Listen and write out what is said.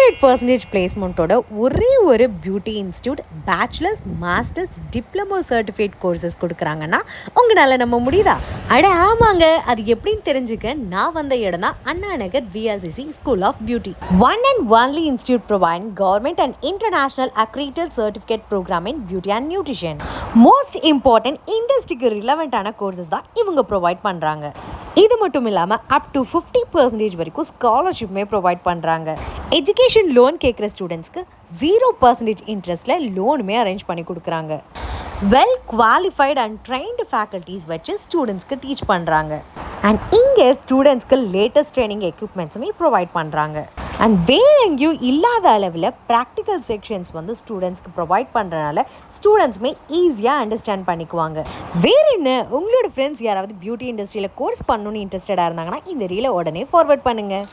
100% பிளேஸ்மெண்ட்டோட ஒரே ஒரு beauty institute bachelors masters diploma certificate courses கொடுக்குறாங்கன்னா உங்களால் நம்ப முடியுதா? அட ஆமாங்க, அது எப்படின்னு தெரிஞ்சுக்க நான் வந்த இடம் தான் Anna Nagar VLCC school of beauty. One and only institute provide government and international accredited certificate program in beauty and nutrition. Most important இண்டஸ்ட்ரிக்கு ரிலவெண்ட்டான கோர்சஸ் தான் இவங்க ப்ரொவைட் பண்ணுறாங்க. இது மட்டும் இல்லாமல் அப் டு 50% வரைக்கும் ஸ்காலர்ஷிப்புமே ப்ரொவைட் பண்ணுறாங்க. எஜுகேஷன் லோன் கேட்குற ஸ்டூடெண்ட்ஸ்க்கு 0% இன்ட்ரெஸ்ட்டில் லோனுமே அரேஞ்ச் பண்ணி கொடுக்குறாங்க. Well qualified and trained faculties வச்சு ஸ்டூடெண்ட்ஸ்க்கு டீச் பண்ணுறாங்க. அண்ட் இங்கே ஸ்டூடெண்ட்ஸ்க்கு லேட்டஸ்ட் ட்ரைனிங் எக்யூப்மெண்ட்ஸுமே ப்ரொவைட் பண்ணுறாங்க. அண்ட் வேறு எங்கேயும் இல்லாத அளவில் ப்ராக்டிக்கல் செக்ஷன்ஸ் ஸ்டூடெண்ட்ஸ்க்கு ப்ரொவைட் பண்ணுறனால ஸ்டூடெண்ட்ஸுமே ஈஸியாக அண்டர்ஸ்டாண்ட் பண்ணிக்குவாங்க. வேறு என்ன, உங்களோட ஃப்ரெண்ட்ஸ் யாராவது பியூட்டி இண்டஸ்ட்ரியில் கோர்ஸ் பண்ணணுன்னு இன்ட்ரெஸ்டடாக இருந்தாங்கன்னா இந்த ரீலை உடனே ஃபார்வர்ட் பண்ணுங்கள்.